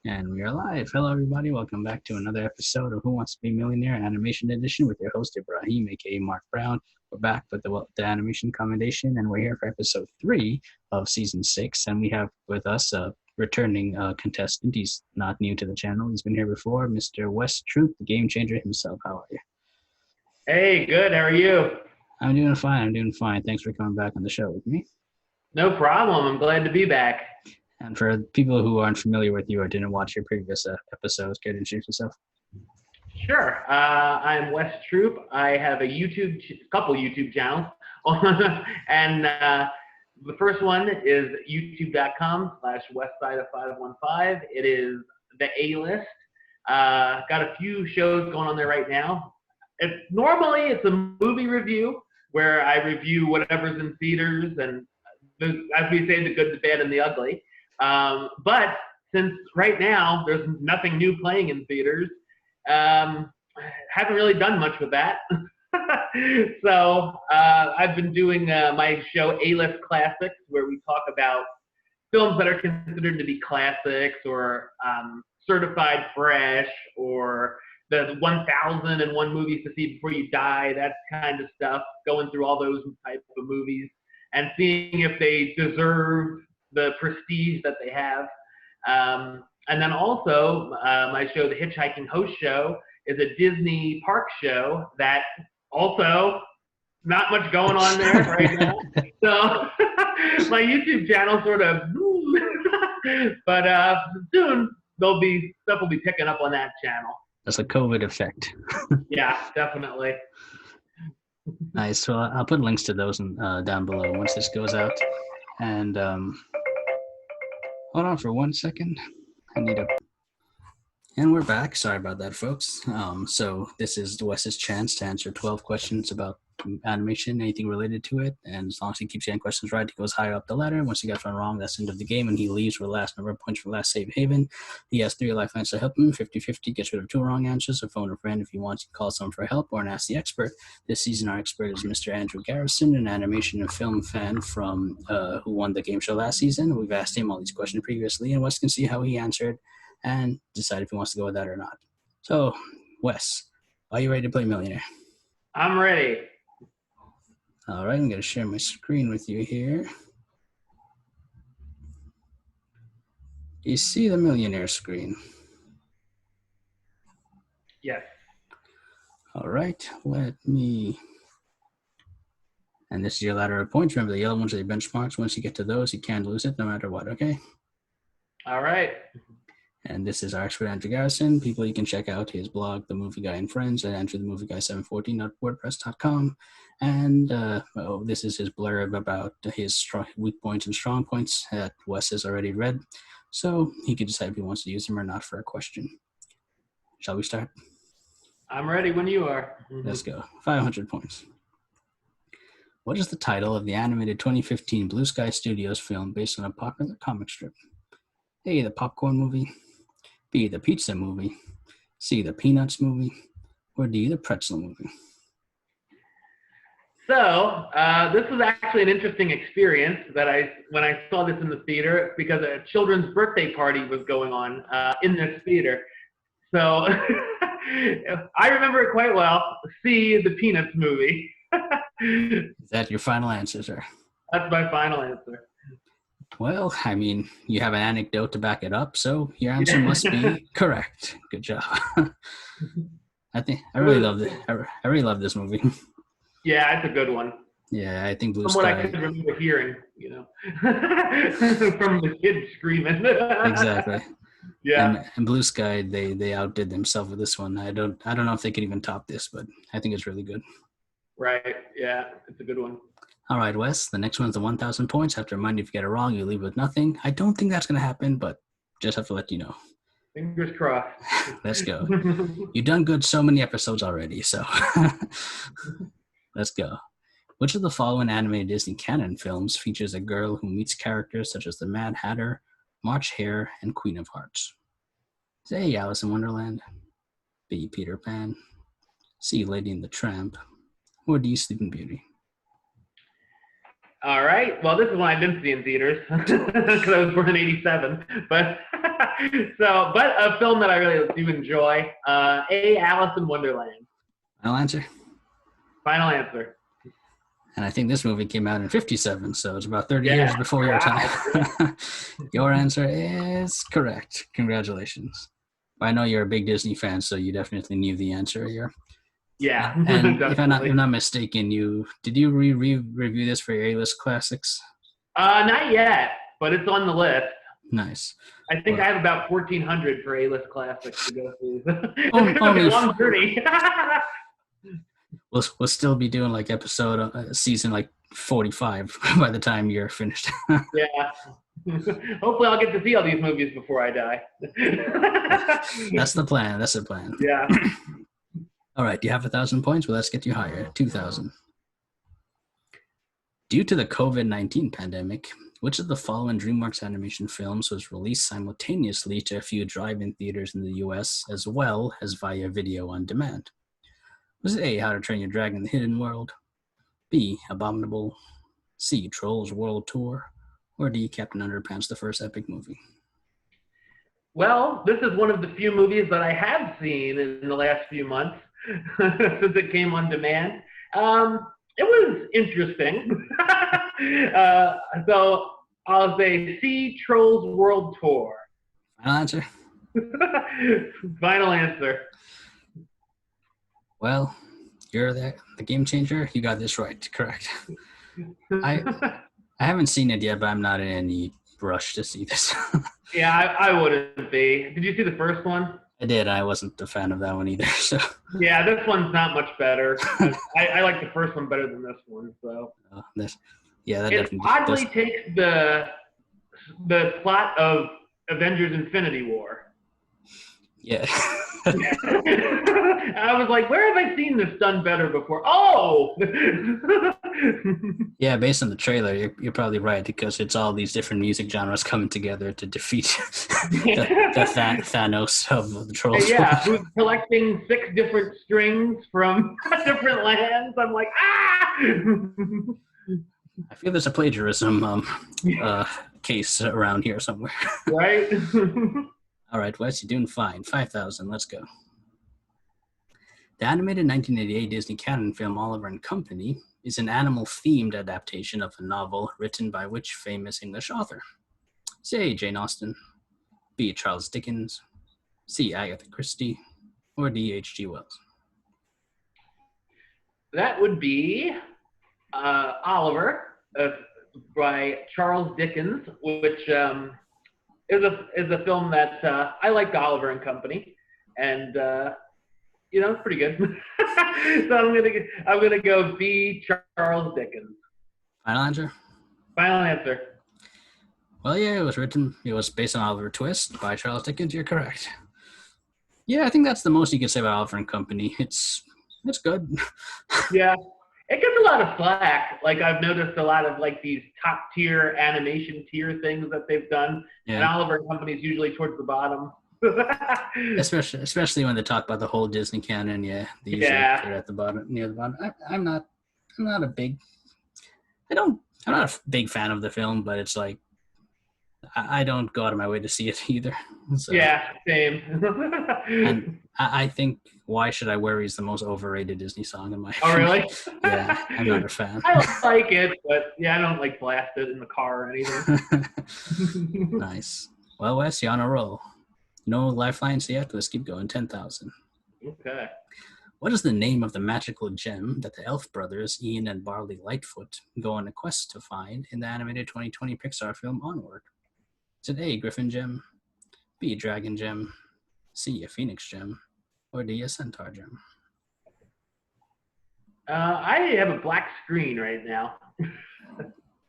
And we are live. Hello, everybody. Welcome back to another episode of Who Wants to Be a Millionaire Animation Edition with your host, Ibrahim, aka Mark Brown. We're back with the animation commendation, and we're here for episode 3 of season 6. And we have with us a returning contestant. He's not new to the channel, he's been here before, Mr. Wes Troop, the game changer himself. How are you? Hey, good. How are you? I'm doing fine. Thanks for coming back on the show with me. No problem. I'm glad to be back. And for people who aren't familiar with you or didn't watch your previous episodes, care to introduce yourself? Sure. I'm Wes Troop. I have a couple YouTube channels, and the first one is youtube.com/westside515. It is the A-list. Got a few shows going on there right now. Normally it's a movie review where I review whatever's in theaters and, as we say, the good, the bad, and the ugly. But since right now there's nothing new playing in theaters, haven't really done much with that. So I've been doing my show A-List Classics, where we talk about films that are considered to be classics or certified fresh, or the 1001 movies to see before you die, that kind of stuff, going through all those types of movies and seeing if they deserve the prestige that they have. And then also, my show, The Hitchhiking Host Show, is a Disney park show that also not much going on there right now. So my YouTube channel sort of, but soon stuff will be picking up on that channel. That's a COVID effect. Yeah, definitely. Nice. So I'll put links to those down below once this goes out. And hold on for 1 second. And we're back. Sorry about that, folks. So this is Wes's chance to answer 12 questions about animation, anything related to it. And as long as he keeps getting questions right, he goes higher up the ladder. Once he gets one wrong, that's the end of the game, and he leaves with the last number of points for last safe haven. He has 3 lifelines to help him. 50-50 gets rid of 2 wrong answers. So phone a friend if he wants to call someone for help or ask the expert. This season, our expert is Mr. Andrew Garrison, an animation and film fan from who won the game show last season. We've asked him all these questions previously, and Wes can see how he answered and decide if he wants to go with that or not. So, Wes, are you ready to play Millionaire? I'm ready. All right, I'm going to share my screen with you here. Do you see the Millionaire screen? Yes. All right, and this is your ladder of points. Remember, the yellow ones are your benchmarks. Once you get to those, you can't lose it no matter what, okay? All right. And this is our expert, Andrew Garrison. People, you can check out his blog, The Movie Guy and Friends, at andrewthemovieguy714.wordpress.com. And this is his blurb about his weak points and strong points that Wes has already read. So he can decide if he wants to use them or not for a question. Shall we start? I'm ready when you are. Let's go. 500 points. What is the title of the animated 2015 Blue Sky Studios film based on a popular comic strip? A, the Popcorn Movie, B, the Pizza Movie, C, the Peanuts Movie, or D, the Pretzel Movie? So this was actually an interesting experience when I saw this in the theater, because a children's birthday party was going on in this theater. So I remember it quite well. C, the Peanuts Movie. Is that your final answer, sir? That's my final answer. Well, I mean, you have an anecdote to back it up, so your answer must be correct. Good job. I really love it. I really love this movie. Yeah, it's a good one. Yeah, I think Blue From Sky. what I could remember hearing, from the kids screaming. Exactly. Yeah. And Blue Sky, they outdid themselves with this one. I don't know if they could even top this, but I think it's really good. Right. Yeah, it's a good one. All right, Wes, the next one's the 1,000 points. I have to remind you, if you get it wrong, you leave with nothing. I don't think that's going to happen, but just have to let you know. Fingers crossed. Let's go. You've done good so many episodes already, so let's go. Which of the following animated Disney canon films features a girl who meets characters such as the Mad Hatter, March Hare, and Queen of Hearts? A, Alice in Wonderland, B, Peter Pan, C, Lady and the Tramp, or D, Sleeping Beauty? All right. Well, this is one I didn't see in theaters because I was born in '87. But So, but a film that I really do enjoy. Alice in Wonderland. Final answer. Final answer. And I think this movie came out in 57, so it's about 30 Yeah. years before your Wow. time. Your answer is correct. Congratulations. I know you're a big Disney fan, so you definitely knew the answer here. Yeah, And if I'm definitely. not mistaken, did you review this for your A-list classics? Not yet, but it's on the list. Nice. I think Well, I have about 1,400 for A-list classics to go through. It's only, gonna be a long journey. we'll still be doing like episode season like 45 by the time you're finished. Yeah. Hopefully, I'll get to see all these movies before I die. That's the plan. That's the plan. Yeah. All right. Do you have 1,000 points? Well, let's get you higher. 2,000. Due to the COVID-19 pandemic, which of the following DreamWorks Animation films was released simultaneously to a few drive-in theaters in the US as well as via video on demand? Was it A, How to Train Your Dragon: The Hidden World, B, Abominable, C, Trolls World Tour, or D, Captain Underpants: The First Epic Movie? Well, this is one of the few movies that I have seen in the last few months since it came on demand. It was interesting. So I'll say C, Trolls World Tour. Final answer? Final answer. Well, you're the game changer. You got this right. Correct. I haven't seen it yet, but I'm not in any rush to see this. Yeah, I wouldn't be. Did you see the first one? I did. I wasn't a fan of that one either. So Yeah, this one's not much better. I like the first one better than this one. So that it definitely oddly does. takes the plot of Avengers: Infinity War. Yeah. I was like, where have I seen this done better before? Oh! Yeah, based on the trailer, you're probably right because it's all these different music genres coming together to defeat the Thanos of the Trolls. Yeah, who's collecting 6 different strings from different lands? I'm like, ah! I feel there's a plagiarism case around here somewhere. Right? All right, Wes, you're doing fine. 5,000. Let's go. The animated 1988 Disney canon film Oliver and Company is an animal-themed adaptation of a novel written by which famous English author? A, Jane Austen, B, Charles Dickens, C, Agatha Christie, or D, H.G. Wells? That would be Oliver by Charles Dickens, which is a film that I liked. Oliver and Company, and it's pretty good. So I'm gonna go B, Charles Dickens. Final answer? Final answer. Well, yeah, it was based on Oliver Twist by Charles Dickens. You're correct. Yeah, I think that's the most you could say about Oliver and Company. It's good. Yeah, it gets a lot of flack. Like I've noticed a lot of like these top tier animation tier things that they've done, and Yeah. Oliver and Company is usually towards the bottom. Especially when they talk about the whole Disney canon, yeah, they're at the bottom, near the bottom. I'm not a big, I'm not a big fan of the film, but it's like I don't go out of my way to see it either. So, yeah, same. and I think Why Should I Worry is the most overrated Disney song in my Oh, opinion. really? Yeah, I'm not a fan. I like it, but yeah, I don't like blast it in the car or anything. Nice. Well, Wes, you're on a roll. No lifelines yet. Let's keep going. 10,000. Okay. What is the name of the magical gem that the Elf brothers, Ian and Barley Lightfoot, go on a quest to find in the animated 2020 Pixar film Onward? Is it A, Griffin Gem, B, Dragon Gem, C, a Phoenix Gem, or D, a Centaur Gem? I have a black screen right now.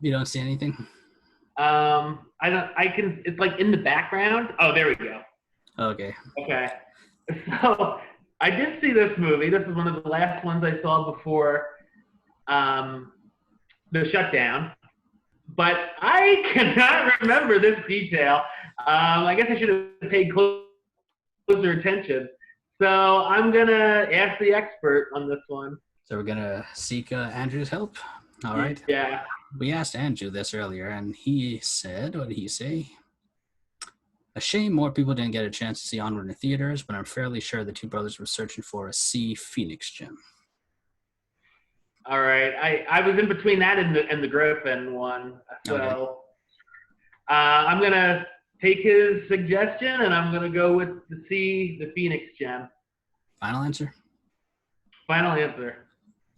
You don't see anything? I don't. I can. It's like in the background. Oh, there we go. Okay. Okay. So I did see this movie. This is one of the last ones I saw before the shutdown. But I cannot remember this detail. I guess I should have paid closer attention. So I'm gonna ask the expert on this one. So we're gonna seek Andrew's help. All right. Yeah. We asked Andrew this earlier, and he said, what did he say? A shame more people didn't get a chance to see Onward in theaters, but I'm fairly sure the two brothers were searching for a C Phoenix gem. All right. I was in between that and the Griffin one. So Okay. I'm going to take his suggestion, and I'm going to go with the Phoenix gem. Final answer? Final answer.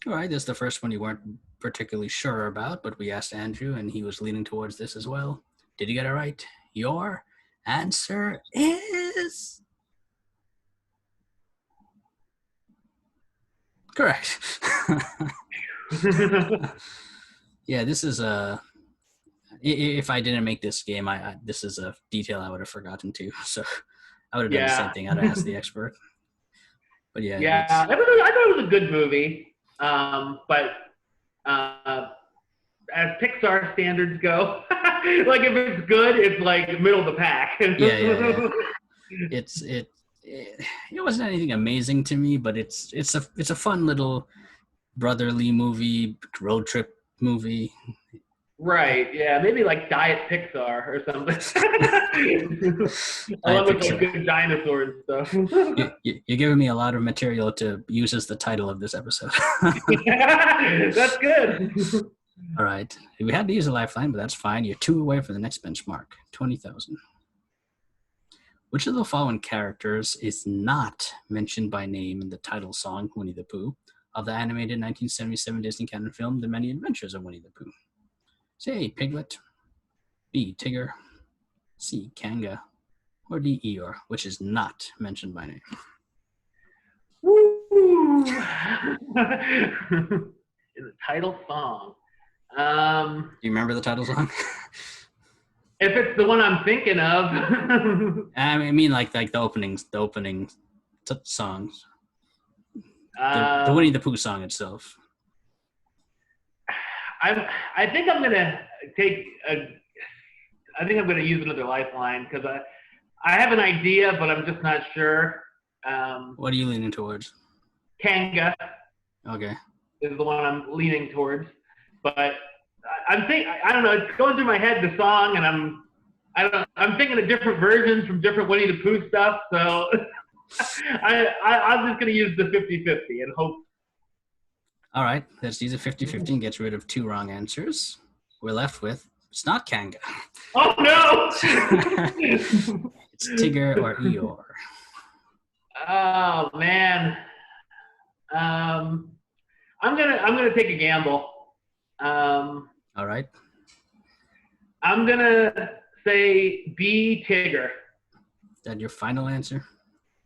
All right, this is the first one you weren't particularly sure about, but we asked Andrew, and he was leaning towards this as well. Did you get it right? Your answer is correct. Yeah, this is a. If I didn't make this game, this is a detail I would have forgotten too. So I would have done the same thing. I'd have asked the expert. But yeah, I thought it was a good movie, but as Pixar standards go, like if it's good, it's like middle of the pack. Yeah. It wasn't anything amazing to me, but it's a fun little brotherly movie, road trip movie. Right, yeah, maybe like Diet Pixar or something. Along with like good dinosaurs and stuff. You're giving me a lot of material to use as the title of this episode. That's good. All right. We had to use a lifeline, but that's fine. You're 2 away from the next benchmark, 20,000. Which of the following characters is not mentioned by name in the title song, Winnie the Pooh, of the animated 1977 Disney canon film, The Many Adventures of Winnie the Pooh? Say, Piglet, B, Tigger, C, Kanga, or D, Eeyore, which is not mentioned by name. Woo! In the title song. Do you remember the title song? If it's the one I'm thinking of. I mean, like the opening songs. The Winnie the Pooh song itself. I think I'm gonna use another lifeline because I have an idea, but I'm just not sure. What are you leaning towards? Kanga. Okay. Is the one I'm leaning towards, but I don't know. It's going through my head the song, and I'm thinking of different versions from different Winnie the Pooh stuff. So I'm just gonna use the 50-50 and hope. All right, let's use a 50-50 and get rid of 2 wrong answers. We're left with, it's not Kanga. Oh, no! It's Tigger or Eeyore. Oh, man. I'm gonna take a gamble. All right. I'm gonna say B, Tigger. Is that your final answer?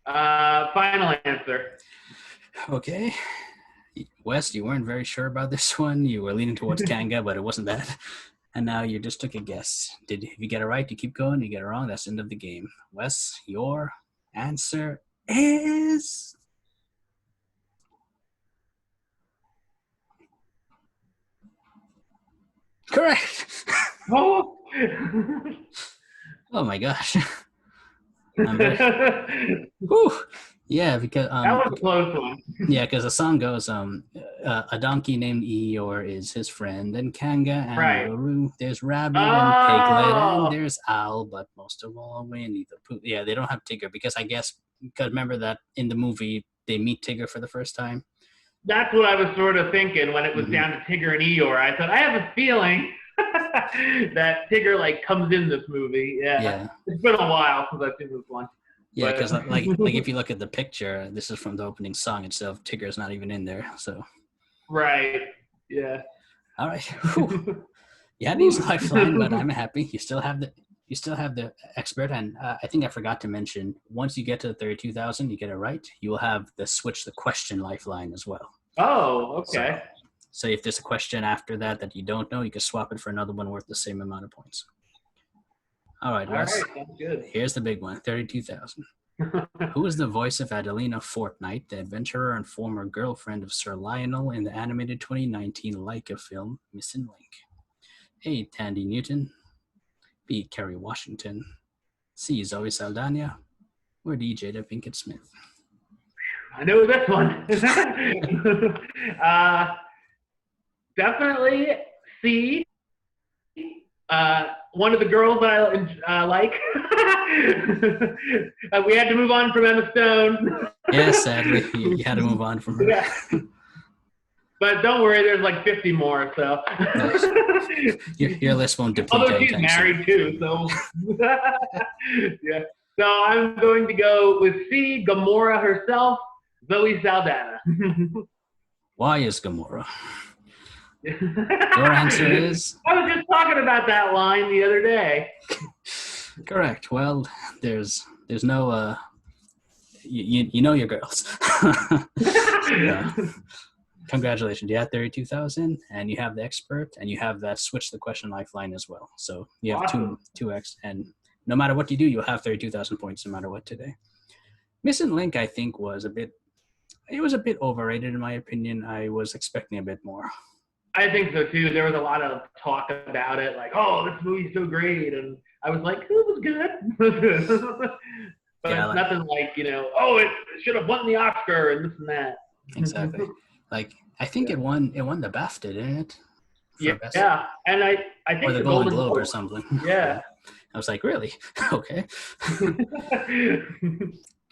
Final answer. Okay. Wes, you weren't very sure about this one. You were leaning towards Kanga, but it wasn't that. And now you just took a guess. If you get it right, you keep going. You get it wrong, that's the end of the game. Wes, your answer is correct. Oh, Oh my gosh. Whew. Yeah, because that was a close one. Yeah, because the song goes, a donkey named Eeyore is his friend, and Kanga and Roo. There's Rabbit and Piglet, and there's Owl, but most of all, Winnie the Pooh. Yeah, they don't have Tigger because I guess because remember that in the movie they meet Tigger for the first time. That's what I was sort of thinking when it was down to Tigger and Eeyore. I thought I have a feeling that Tigger like comes in this movie. Yeah. It's been a while since I've seen this one. Yeah, because like if you look at the picture, this is from the opening song itself. Tigger's not even in there, so. Right. Yeah. All right. You had to use lifeline, but I'm happy. You still have the expert, and I think I forgot to mention. Once you get to the 32,000, you get it right. You will have the switch the question lifeline as well. Oh, okay. So if there's a question after that you don't know, you can swap it for another one worth the same amount of points. All right, Wes. All right, sounds good. Here's the big one, 32,000. Who is the voice of Adelina Fortnite, the adventurer and former girlfriend of Sir Lionel in the animated 2019 Leica film, Missin Link? A, Tandy Newton. B, Kerry Washington. C, Zoe Saldana. Or D, Jada Pinkett Smith. I know this one. Definitely C, one of the girls that I like. We had to move on from Emma Stone. Yeah, sadly, you had to move on from her. Yeah. But don't worry, there's like 50 more. So Nice. Your list won't deplete. Although she's married too, so yeah. So I'm going to go with C, Gamora herself, Zoe Saldana. Why is Gamora? Your answer is? I was just talking about that line the other day. Correct. Well, there's no you know your girls. Yeah. Congratulations. You had 32,000 and you have the expert and you have that switch the question lifeline as well. So you have Awesome. 2x, and no matter what you do, you'll have 32,000 points no matter what today. Missin Link, I think, was a bit overrated in my opinion. I was expecting a bit more. I think so too. There was a lot of talk about it, like, oh, this movie's so great. And I was like, it was good. But Yeah, nothing like, oh, it should have won the Oscar and this and that. Exactly. Like, I think it won the BAFTA, didn't it? Yeah. And I think or the Golden Globe or something. Yeah. I was like, really? Okay.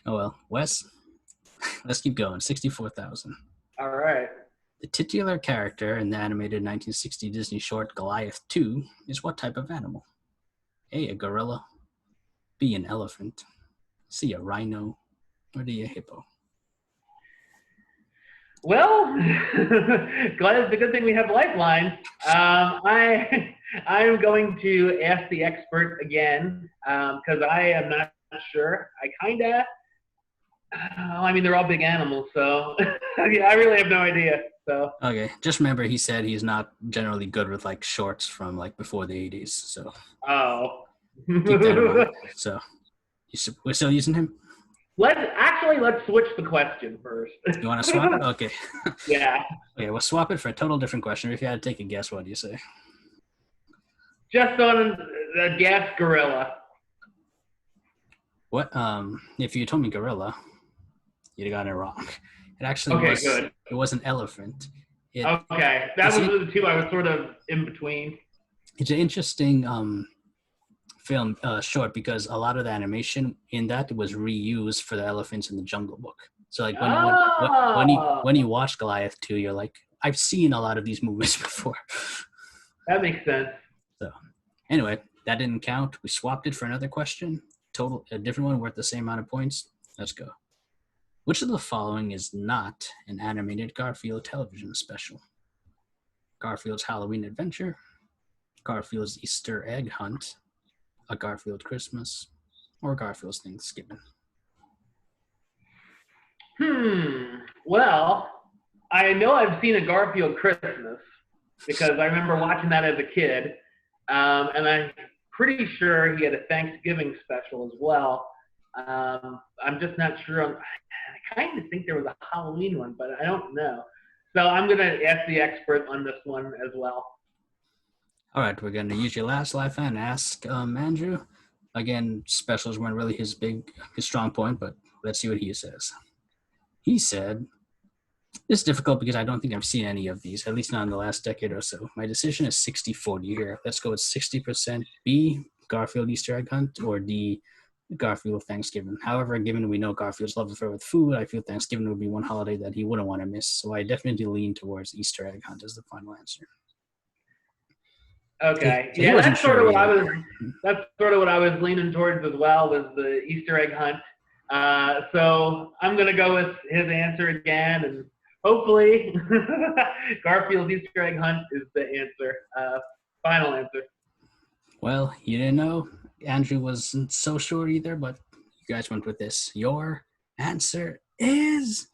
Oh well, Wes. Let's keep going. 64,000. All right. The titular character in the animated 1960 Disney short Goliath II is what type of animal? A gorilla, B, an elephant, C, a rhino, or D, a hippo? Well, glad it's a good thing we have lifelines. I'm going to ask the expert again because I am not sure. They're all big animals, so yeah, I really have no idea. So okay, just remember he said he's not generally good with like shorts from like before the 80s. So keep that in mind. So we're still using him. Let's switch the question first. You want to swap it? Okay. Yeah. Okay, we'll swap it for a total different question. If you had to take a guess, what do you say? Just on the guess, gorilla. What? If you told me gorilla, you'd have gotten it wrong. It actually was. Good. It was an elephant. Okay, that was the two I was sort of in between. It's an interesting film short because a lot of the animation in that was reused for the elephants in the Jungle Book. So like when you watch Goliath 2, you're like, I've seen a lot of these movies before. That makes sense. So anyway, that didn't count. We swapped it for another question. A different one worth the same amount of points. Let's go. Which of the following is not an animated Garfield television special? Garfield's Halloween Adventure, Garfield's Easter Egg Hunt, A Garfield Christmas, or Garfield's Thanksgiving? Well, I know I've seen A Garfield Christmas because I remember watching that as a kid, and I'm pretty sure he had a Thanksgiving special as well. I'm just not sure. I kind of think there was a Halloween one, but I don't know. So I'm going to ask the expert on this one as well. All right, we're going to use your last lifeline and ask Andrew. Again, specials weren't really his strong point, but let's see what he says. He said, this is difficult because I don't think I've seen any of these, at least not in the last decade or so. My decision is 60-40 here. Let's go with 60% B, Garfield Easter Egg Hunt, or D, Garfield Thanksgiving. However, given we know Garfield's love affair with food, I feel Thanksgiving would be one holiday that he wouldn't want to miss. So I definitely lean towards Easter Egg Hunt as the final answer. Okay. So yeah, that's sort of what I was leaning towards as well, was the Easter Egg Hunt. So I'm gonna go with his answer again, and hopefully Garfield's Easter Egg Hunt is the answer. Final answer. Well, you didn't know. Andrew wasn't so sure either, but you guys went with this. Your answer is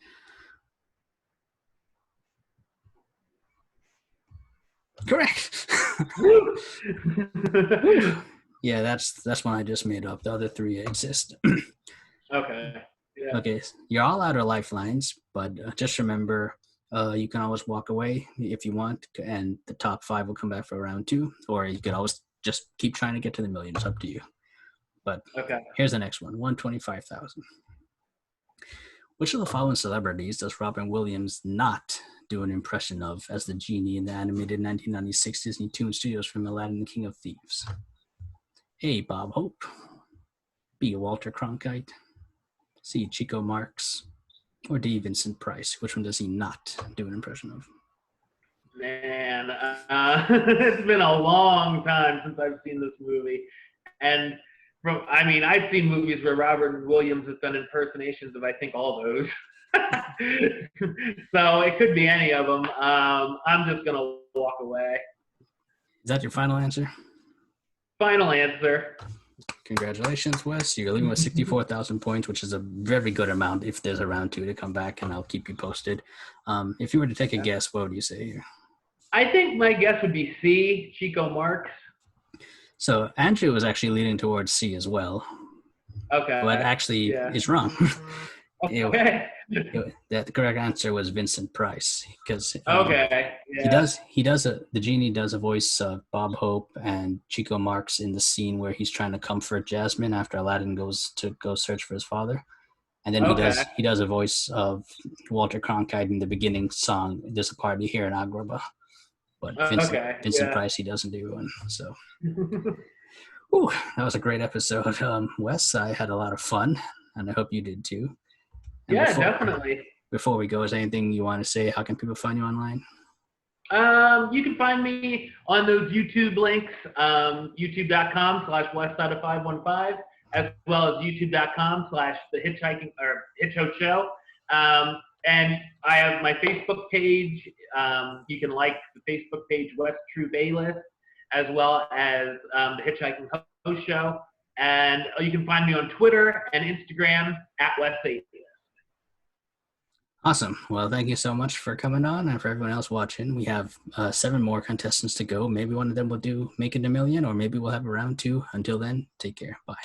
correct. Yeah, that's one I just made up. The other three exist. Okay. Yeah. Okay, you're all out of lifelines, but just remember, you can always walk away if you want, and the top 5 will come back for round 2, or you could always just keep trying to get to the million. It's up to you. But okay. Here's the next one, 125,000. Which of the following celebrities does Robin Williams not do an impression of as the genie in the animated 1996 Disney Toon Studios film Aladdin the King of Thieves? A. Bob Hope, B. Walter Cronkite, C. Chico Marx, or D. Vincent Price? Which one does he not do an impression of? Man, it's been a long time since I've seen this movie, and I've seen movies where Robert Williams has done impersonations of I think all those. So it could be any of them. I'm just gonna walk away. Is that your final answer? Final answer. Congratulations, Wes. You're leaving with 64,000 points, which is a very good amount if there's a round two to come back, and I'll keep you posted. If you were to take a guess, what would you say here? I think my guess would be C, Chico Marx. So Andrew was actually leaning towards C as well. Okay. But actually, it's wrong. Okay. The correct answer was Vincent Price, because the genie does a voice of Bob Hope and Chico Marx in the scene where he's trying to comfort Jasmine after Aladdin goes to search for his father, and then he does a voice of Walter Cronkite in the beginning song "There's a Party Here in Agrabah," but Vincent Price he doesn't do one. So, ooh, that was a great episode, Wes. I had a lot of fun, and I hope you did too. And definitely. Before we go, is there anything you want to say? How can people find you online? You can find me on those YouTube links, youtube.com/West515, as well as youtube.com/The Hitchhiking or Hitcho Show. And I have my Facebook page. You can like the Facebook page Wes Troop A-List, as well as The Hitchhiking Host Show. And you can find me on Twitter and Instagram @Wes8. Awesome. Well, thank you so much for coming on, and for everyone else watching. We have 7 more contestants to go. Maybe one of them will make it a million, or maybe we'll have a round 2. Until then, take care. Bye.